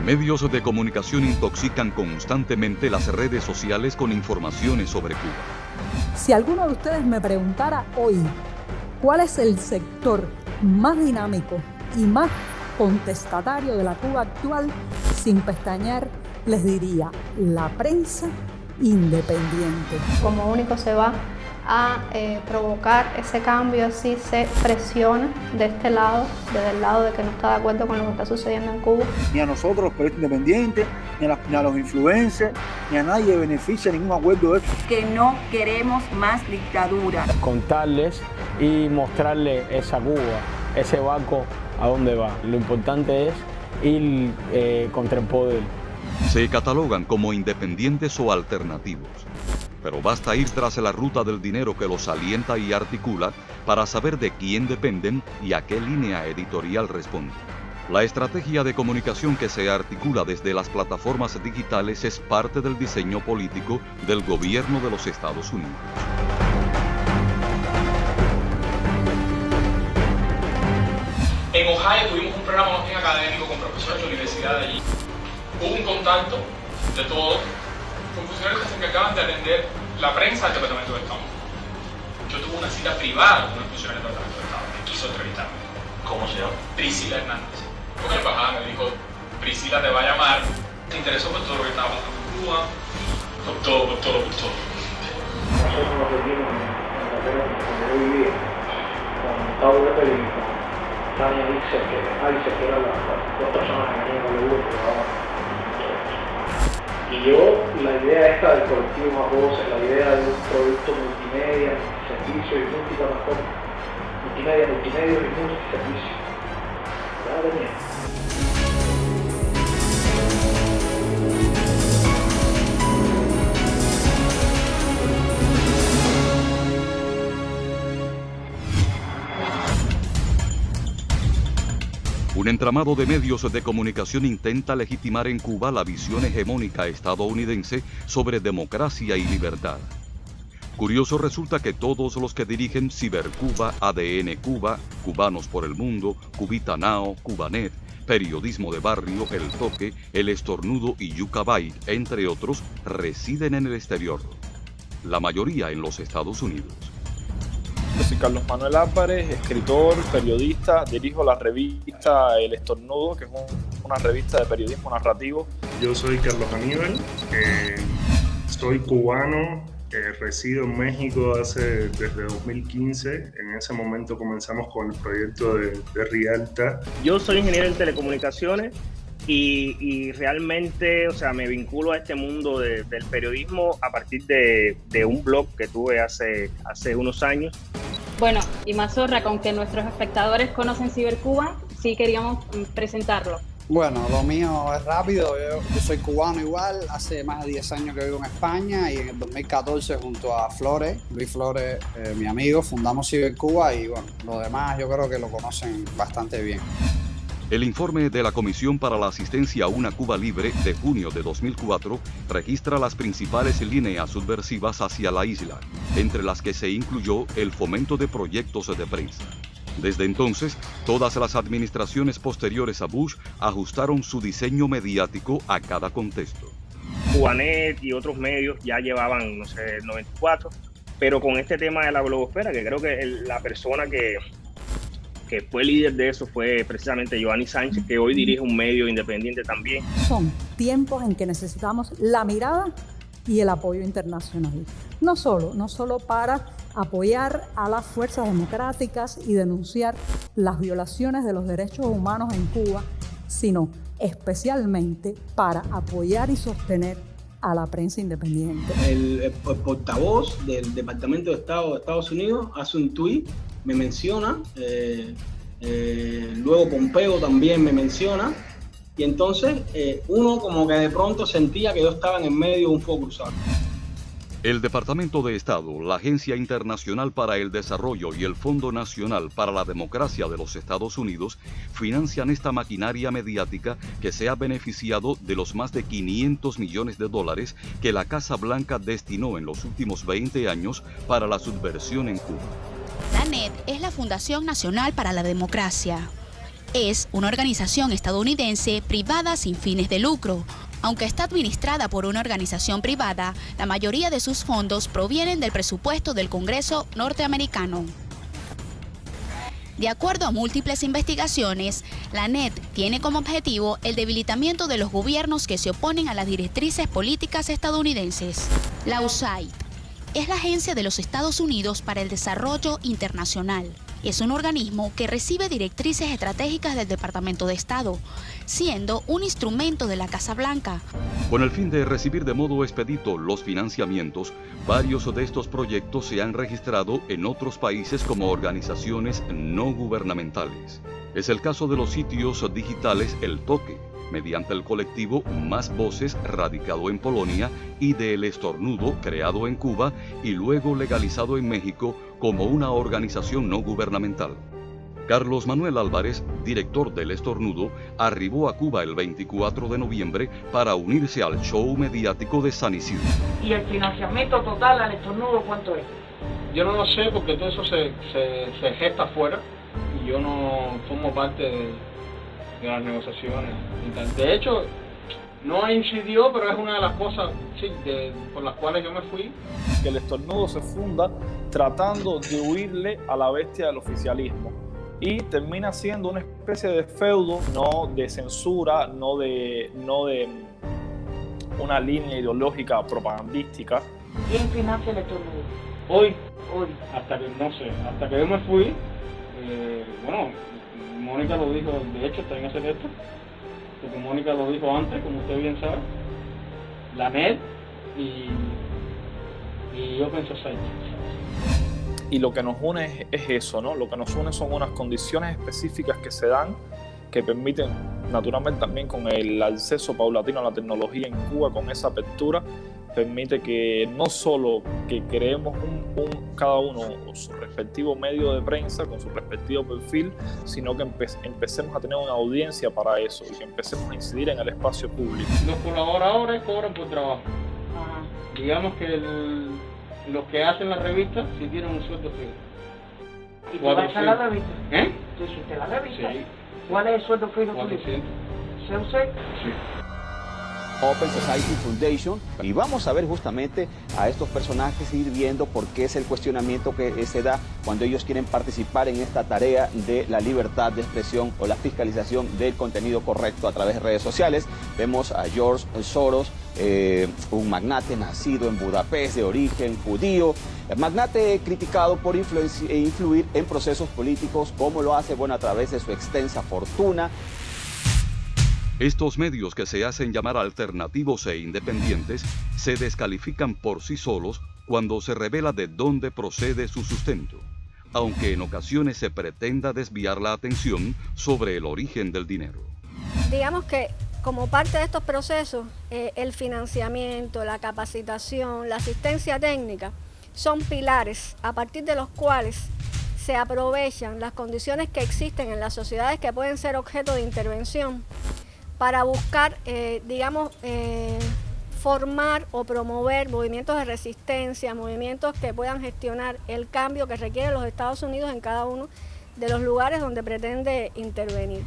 Medios de comunicación intoxican constantemente las redes sociales con informaciones sobre Cuba. Si alguno de ustedes me preguntara hoy cuál es el sector más dinámico y más contestatario de la Cuba actual, sin pestañear les diría la prensa independiente. Como único se va a provocar ese cambio si se presiona de este lado, desde el lado de que no está de acuerdo con lo que está sucediendo en Cuba. Ni a nosotros los periodistas independientes, ni a los influencers, ni a nadie beneficia ningún acuerdo de eso. Que no queremos más dictadura. Contarles y mostrarles esa Cuba, ese barco a dónde va. Lo importante es ir contra el poder. Se catalogan como independientes o alternativos. Pero basta ir tras la ruta del dinero que los alienta y articula para saber de quién dependen y a qué línea editorial responden. La estrategia de comunicación que se articula desde las plataformas digitales es parte del diseño político del gobierno de los Estados Unidos. En Ohio tuvimos un programa más bien académico con profesores de universidad de allí. Hubo un contacto de todos con funcionarios que se encargaban de atender la prensa del Departamento de Estado. Yo tuve una cita privada con un funcionario del Departamento de Estado que quiso entrevistarme. ¿Cómo se llama? Priscila Hernández. Porque la embajada me dijo, Priscila te va a llamar, te interesó por todo lo que estaba pasando en Cuba, por todo. Nosotros nos reunimos en la terra donde yo vivía, con Pablo Pérez y con Tania Alice, que eran las dos personas que venían con el grupo que trabajaban. Y yo, la idea esta del colectivo Más Voces, la idea de un producto multimedia, multiservicio y multiplataforma, multimedia y multiservicio, ya la tenía. Un entramado de medios de comunicación intenta legitimar en Cuba la visión hegemónica estadounidense sobre democracia y libertad. Curioso resulta que todos los que dirigen Cibercuba, ADN Cuba, Cubanos por el Mundo, Cubita Now, Cubanet, Periodismo de Barrio, El Toque, El Estornudo y Yucca Byte, entre otros, residen en el exterior. La mayoría en los Estados Unidos. Yo soy Carlos Manuel Álvarez, escritor, periodista, dirijo la revista El Estornudo, que es una revista de periodismo narrativo. Yo soy Carlos Aníbal, soy cubano, resido en México desde 2015. En ese momento comenzamos con el proyecto de Rialta. Yo soy ingeniero en telecomunicaciones y realmente, o sea, me vinculo a este mundo del periodismo a partir de un blog que tuve hace unos años. Bueno, y Mazorra, con que nuestros espectadores conocen Cibercuba, sí queríamos presentarlo. Bueno, lo mío es rápido, yo soy cubano igual, hace más de 10 años que vivo en España y en el 2014 junto a Luis Flores, mi amigo, fundamos Cibercuba y bueno, lo demás yo creo que lo conocen bastante bien. El informe de la Comisión para la Asistencia a una Cuba Libre de junio de 2004 registra las principales líneas subversivas hacia la isla, entre las que se incluyó el fomento de proyectos de prensa. Desde entonces, todas las administraciones posteriores a Bush ajustaron su diseño mediático a cada contexto. Cubanet y otros medios ya llevaban, el 94, pero con este tema de la blogosfera, que creo que la persona que fue líder de eso fue precisamente Giovanni Sánchez, que hoy dirige un medio independiente también. Son tiempos en que necesitamos la mirada y el apoyo internacional. No solo para apoyar a las fuerzas democráticas y denunciar las violaciones de los derechos humanos en Cuba, sino especialmente para apoyar y sostener a la prensa independiente. El portavoz del Departamento de Estado de Estados Unidos hace un tuit, me menciona, luego Pompeo también me menciona, y entonces uno como que de pronto sentía que yo estaba en el medio de un fuego cruzado. El Departamento de Estado, la Agencia Internacional para el Desarrollo y el Fondo Nacional para la Democracia de los Estados Unidos financian esta maquinaria mediática que se ha beneficiado de los más de 500 millones de dólares que la Casa Blanca destinó en los últimos 20 años para la subversión en Cuba. La NED es la Fundación Nacional para la Democracia. es una organización estadounidense privada sin fines de lucro. Aunque está administrada por una organización privada, la mayoría de sus fondos provienen del presupuesto del Congreso norteamericano. De acuerdo a múltiples investigaciones, la NED tiene como objetivo el debilitamiento de los gobiernos que se oponen a las directrices políticas estadounidenses. La USAID es la agencia de los Estados Unidos para el Desarrollo Internacional. Es un organismo que recibe directrices estratégicas del Departamento de Estado, siendo un instrumento de la Casa Blanca. Con el fin de recibir de modo expedito los financiamientos, varios de estos proyectos se han registrado en otros países como organizaciones no gubernamentales. Es el caso de los sitios digitales El Toque, mediante el colectivo Más Voces, radicado en Polonia, y de El Estornudo, creado en Cuba y luego legalizado en México como una organización no gubernamental. Carlos Manuel Álvarez, director del Estornudo, arribó a Cuba el 24 de noviembre para unirse al show mediático de San Isidro. ¿Y el financiamiento total al Estornudo cuánto es? Yo no lo sé porque todo eso se gesta afuera y yo no formo parte de las negociaciones. De hecho, no incidió, pero es una de las cosas por las cuales yo me fui. Que el Estornudo se funda tratando de huirle a la bestia del oficialismo y termina siendo una especie de feudo, no de censura, no de una línea ideológica propagandística. ¿Quién financia el Estornudo? Hoy, hasta que yo me fui, Mónica lo dijo, de hecho está en ese texto, porque Mónica lo dijo antes, como usted bien sabe, la NED y Open Society. Y lo que nos une es eso, ¿no? Lo que nos une son unas condiciones específicas que se dan, que permiten, naturalmente también con el acceso paulatino a la tecnología en Cuba, con esa apertura, permite que no solo que creemos cada uno su respectivo medio de prensa con su respectivo perfil, sino que empecemos a tener una audiencia para eso y que empecemos a incidir en el espacio público. Los colaboradores cobran por trabajo. Digamos que los que hacen la revista sí tienen un sueldo fijo. ¿Y tú vas a la revista? ¿Eh? ¿Tú hiciste la revista? Sí. ¿Cuál es el sueldo fijo? 400. ¿CUC? Sí. Open Society Foundation, y vamos a ver justamente a estos personajes, ir viendo por qué es el cuestionamiento que se da cuando ellos quieren participar en esta tarea de la libertad de expresión o la fiscalización del contenido correcto a través de redes sociales. Vemos a George Soros, un magnate nacido en Budapest, de origen judío, magnate criticado por influir en procesos políticos. ¿Cómo lo hace? Bueno, a través de su extensa fortuna. Estos medios que se hacen llamar alternativos e independientes se descalifican por sí solos cuando se revela de dónde procede su sustento, aunque en ocasiones se pretenda desviar la atención sobre el origen del dinero. Digamos que como parte de estos procesos, el financiamiento, la capacitación, la asistencia técnica son pilares a partir de los cuales se aprovechan las condiciones que existen en las sociedades que pueden ser objeto de intervención para buscar, formar o promover movimientos de resistencia, movimientos que puedan gestionar el cambio que requieren los Estados Unidos en cada uno de los lugares donde pretende intervenir.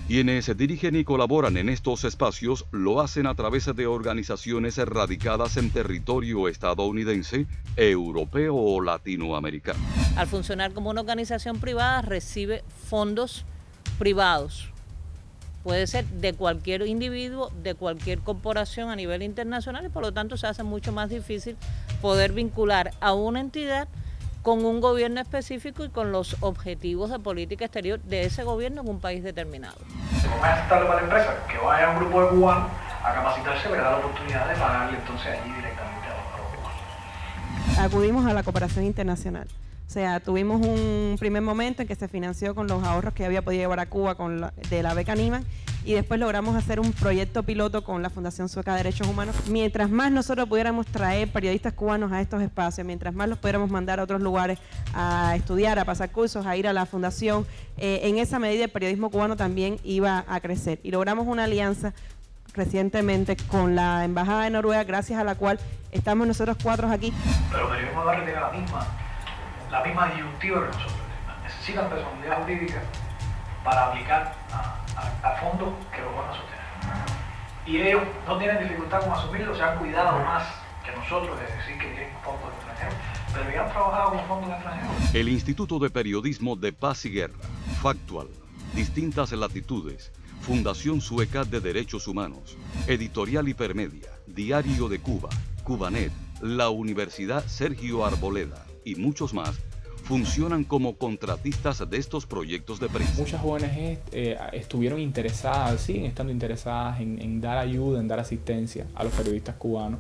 Quienes dirigen y colaboran en estos espacios lo hacen a través de organizaciones radicadas en territorio estadounidense, europeo o latinoamericano. Al funcionar como una organización privada recibe fondos privados. Puede ser de cualquier individuo, de cualquier corporación a nivel internacional y por lo tanto se hace mucho más difícil poder vincular a una entidad con un gobierno específico y con los objetivos de política exterior de ese gobierno en un país determinado. Como es tarde para la empresa, que vaya un grupo de cubanos a capacitarse, le da la oportunidad de pagarle entonces allí directamente a los cubanos. Acudimos a la cooperación internacional. O sea, tuvimos un primer momento en que se financió con los ahorros que había podido llevar a Cuba de la beca Nieman y después logramos hacer un proyecto piloto con la Fundación Sueca de Derechos Humanos. Mientras más nosotros pudiéramos traer periodistas cubanos a estos espacios, mientras más los pudiéramos mandar a otros lugares a estudiar, a pasar cursos, a ir a la fundación, en esa medida el periodismo cubano también iba a crecer. Y logramos una alianza recientemente con la Embajada de Noruega, gracias a la cual estamos nosotros 4 aquí. Pero el periodismo barrio tiene la misma disyuntiva que nosotros. Necesitan personalidad jurídica para aplicar a fondos que los van a sostener. Y ellos no tienen dificultad con asumirlo, se han cuidado más que nosotros de decir que tienen fondos extranjeros, pero ya han trabajado con fondos extranjeros. El Instituto de Periodismo de Paz y Guerra, Factual, Distintas Latitudes, Fundación Sueca de Derechos Humanos, Editorial Hipermedia, Diario de Cuba, Cubanet, la Universidad Sergio Arboleda y muchos más funcionan como contratistas de estos proyectos de prensa. Muchas ONG estuvieron interesadas, siguen estando interesadas en dar ayuda, en dar asistencia a los periodistas cubanos,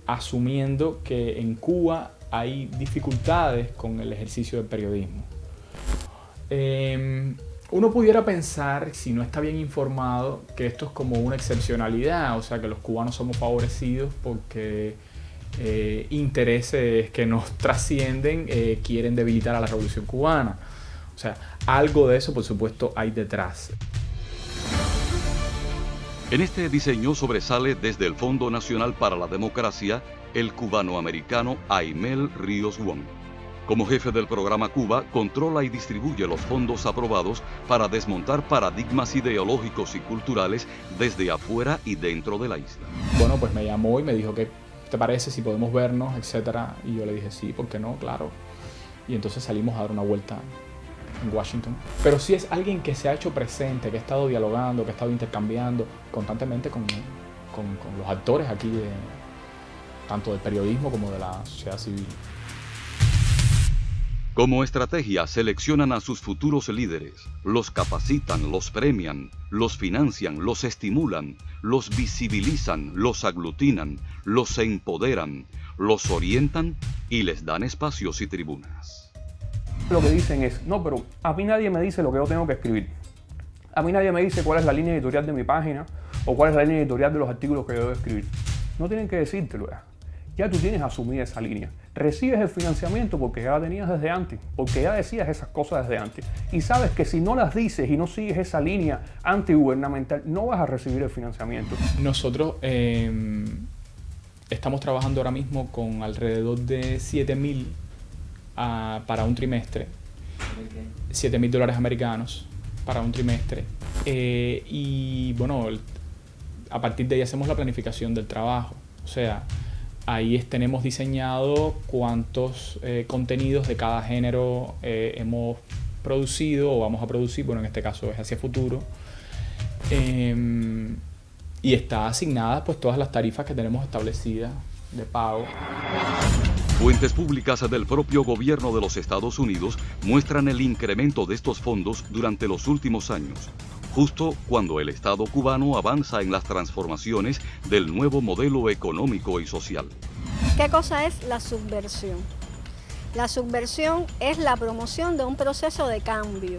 asumiendo que en Cuba hay dificultades con el ejercicio del periodismo. Uno pudiera pensar, si no está bien informado, que esto es como una excepcionalidad, o sea, que los cubanos somos favorecidos porque intereses que nos trascienden quieren debilitar a la revolución cubana. O sea, algo de eso, por supuesto, hay detrás. En este diseño sobresale desde el Fondo Nacional para la Democracia el cubano-americano Aimel Ríos Wong. Como jefe del programa Cuba, controla y distribuye los fondos aprobados para desmontar paradigmas ideológicos y culturales desde afuera y dentro de la isla. Bueno, pues me llamó y me dijo ¿qué te parece si podemos vernos, etcétera? Y yo le dije sí, ¿por qué no? Claro. Y entonces salimos a dar una vuelta en Washington. Pero sí es alguien que se ha hecho presente, que ha estado dialogando, que ha estado intercambiando constantemente con los actores aquí, tanto del periodismo como de la sociedad civil. Como estrategia, seleccionan a sus futuros líderes, los capacitan, los premian, los financian, los estimulan, los visibilizan, los aglutinan, los empoderan, los orientan y les dan espacios y tribunas. Lo que dicen es, no, pero a mí nadie me dice lo que yo tengo que escribir. A mí nadie me dice cuál es la línea editorial de mi página o cuál es la línea editorial de los artículos que yo debo escribir. No tienen que decírtelo ya. Ya tú tienes asumida esa línea. Recibes el financiamiento porque ya la tenías desde antes, porque ya decías esas cosas desde antes. Y sabes que si no las dices y no sigues esa línea antigubernamental, no vas a recibir el financiamiento. Nosotros estamos trabajando ahora mismo con alrededor de 7.000 para un trimestre. $7.000 americanos para un trimestre. Y bueno, a partir de ahí hacemos la planificación del trabajo. O sea, ahí tenemos diseñado cuántos contenidos de cada género hemos producido o vamos a producir, bueno, en este caso es hacia futuro, y está asignadas pues todas las tarifas que tenemos establecidas de pago. Fuentes públicas del propio gobierno de los Estados Unidos muestran el incremento de estos fondos durante los últimos años, justo cuando el Estado cubano avanza en las transformaciones del nuevo modelo económico y social. ¿Qué cosa es la subversión? La subversión es la promoción de un proceso de cambio.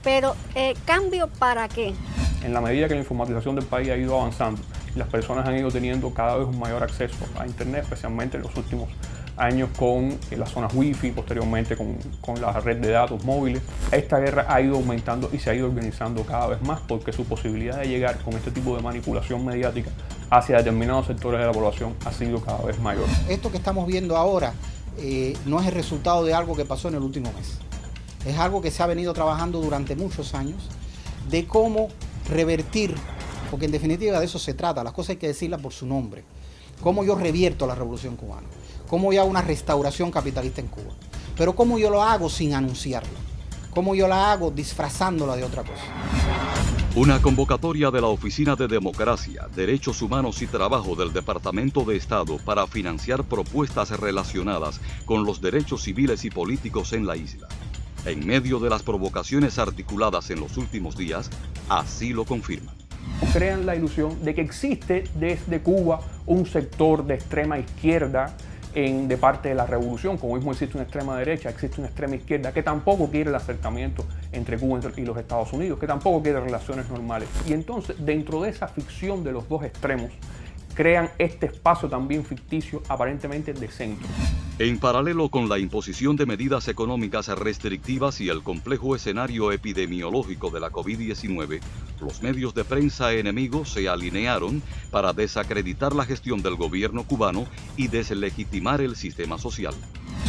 Pero, ¿cambio para qué? En la medida que la informatización del país ha ido avanzando, las personas han ido teniendo cada vez un mayor acceso a Internet, especialmente en los últimos años con las zonas Wi-Fi, posteriormente con la red de datos móviles. Esta guerra ha ido aumentando y se ha ido organizando cada vez más porque su posibilidad de llegar con este tipo de manipulación mediática hacia determinados sectores de la población ha sido cada vez mayor. Esto que estamos viendo ahora no es el resultado de algo que pasó en el último mes. Es algo que se ha venido trabajando durante muchos años de cómo revertir, porque en definitiva de eso se trata, las cosas hay que decirlas por su nombre. Cómo yo revierto la revolución cubana, cómo yo hago una restauración capitalista en Cuba, pero cómo yo lo hago sin anunciarla, cómo yo la hago disfrazándola de otra cosa. Una convocatoria de la Oficina de Democracia, Derechos Humanos y Trabajo del Departamento de Estado para financiar propuestas relacionadas con los derechos civiles y políticos en la isla. En medio de las provocaciones articuladas en los últimos días, así lo confirman. Crean la ilusión de que existe desde Cuba un sector de extrema izquierda de parte de la revolución, como mismo existe una extrema derecha, existe una extrema izquierda que tampoco quiere el acercamiento entre Cuba y los Estados Unidos, que tampoco quiere relaciones normales. Y entonces, dentro de esa ficción de los dos extremos, crean este espacio también ficticio aparentemente de centro. En paralelo con la imposición de medidas económicas restrictivas y el complejo escenario epidemiológico de la COVID-19, los medios de prensa enemigos se alinearon para desacreditar la gestión del gobierno cubano y deslegitimar el sistema social.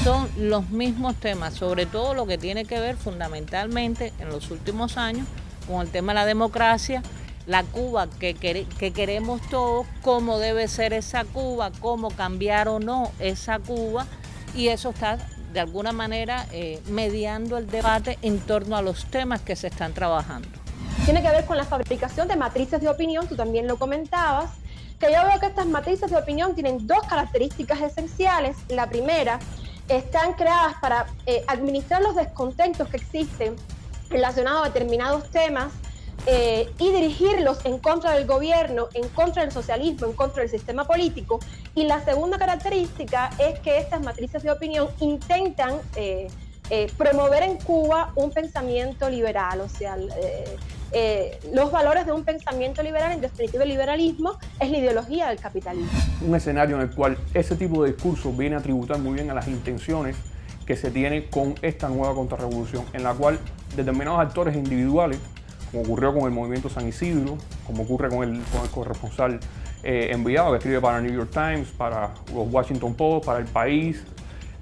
Son los mismos temas, sobre todo lo que tiene que ver fundamentalmente en los últimos años con el tema de la democracia, la Cuba que queremos todos, cómo debe ser esa Cuba, cómo cambiar o no esa Cuba, y eso está de alguna manera mediando el debate en torno a los temas que se están trabajando. Tiene que ver con la fabricación de matrices de opinión, tú también lo comentabas, que yo veo que estas matrices de opinión tienen dos características esenciales. La primera, están creadas para administrar los descontentos que existen relacionados a determinados temas y dirigirlos en contra del gobierno, en contra del socialismo, en contra del sistema político. Y la segunda característica es que estas matrices de opinión intentan promover en Cuba un pensamiento liberal, o sea, los valores de un pensamiento liberal, en definitiva el liberalismo, es la ideología del capitalismo. Un escenario en el cual ese tipo de discurso viene a tributar muy bien a las intenciones que se tiene con esta nueva contrarrevolución, en la cual determinados actores individuales, como ocurrió con el movimiento San Isidro, como ocurre con el corresponsal enviado que escribe para el New York Times, para los Washington Post, para El País.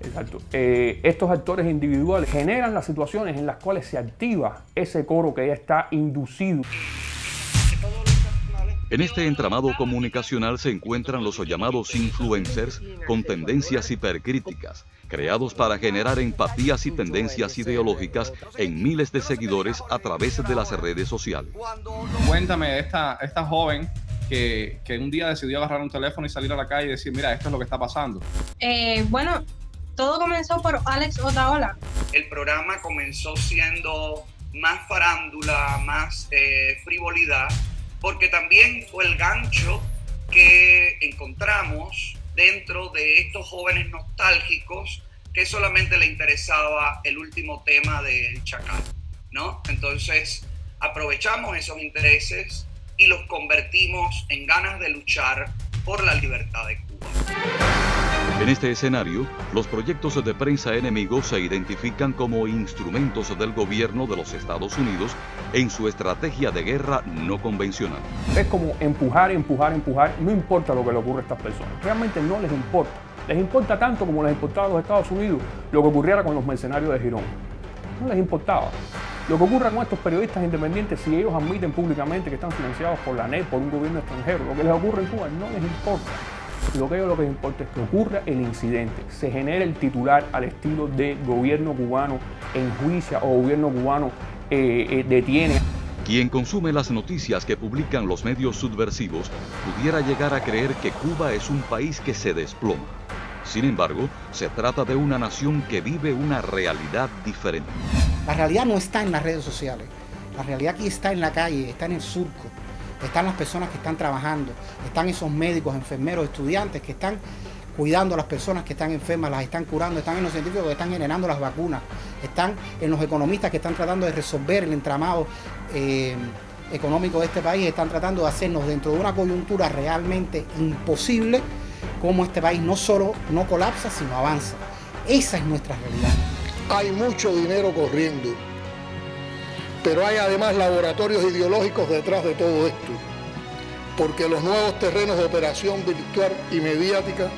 Exacto. Estos actores individuales generan las situaciones en las cuales se activa ese coro que ya está inducido. En este entramado comunicacional se encuentran los llamados influencers con tendencias hipercríticas, creados para generar empatías y tendencias ideológicas en miles de seguidores a través de las redes sociales. Cuéntame, esta joven que un día decidió agarrar un teléfono y salir a la calle y decir, mira, esto es lo que está pasando. Bueno, todo comenzó por Alex Otaola. El programa comenzó siendo más farándula, más frivolidad, porque también fue el gancho que encontramos dentro de estos jóvenes nostálgicos que solamente le interesaba el último tema del Chacal, ¿no? Entonces aprovechamos esos intereses y los convertimos en ganas de luchar por la libertad de Cuba. En este escenario, los proyectos de prensa enemigos se identifican como instrumentos del gobierno de los Estados Unidos en su estrategia de guerra no convencional. Es como empujar, no importa lo que le ocurra a estas personas, realmente no les importa. Les importa tanto como les importaba a los Estados Unidos lo que ocurriera con los mercenarios de Girón. No les importaba. Lo que ocurra con estos periodistas independientes, si ellos admiten públicamente que están financiados por la NET, por un gobierno extranjero, lo que les ocurre en Cuba no les importa. Lo que a ellos lo que les importa es que ocurra el incidente, se genere el titular al estilo de gobierno cubano enjuicia o gobierno cubano detiene. Quien consume las noticias que publican los medios subversivos pudiera llegar a creer que Cuba es un país que se desploma. Sin embargo, se trata de una nación que vive una realidad diferente. La realidad no está en las redes sociales. La realidad aquí está en la calle, está en el surco. Están las personas que están trabajando, están esos médicos, enfermeros, estudiantes que están cuidando a las personas que están enfermas, las están curando, están en los científicos que están generando las vacunas, están en los economistas que están tratando de resolver el entramado económico de este país, están tratando de hacernos dentro de una coyuntura realmente imposible, como este país no solo no colapsa, sino avanza. Esa es nuestra realidad. Hay mucho dinero corriendo, pero hay además laboratorios ideológicos detrás de todo esto, porque los nuevos terrenos de operación virtual y mediática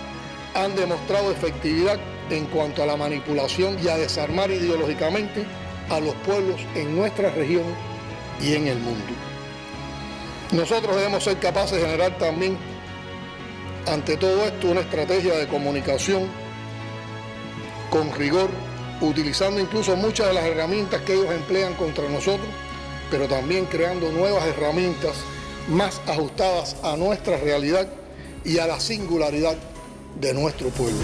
han demostrado efectividad en cuanto a la manipulación y a desarmar ideológicamente a los pueblos en nuestra región y en el mundo. Nosotros debemos ser capaces de generar también, ante todo esto, una estrategia de comunicación con rigor, utilizando incluso muchas de las herramientas que ellos emplean contra nosotros, pero también creando nuevas herramientas más ajustadas a nuestra realidad y a la singularidad de nuestro pueblo.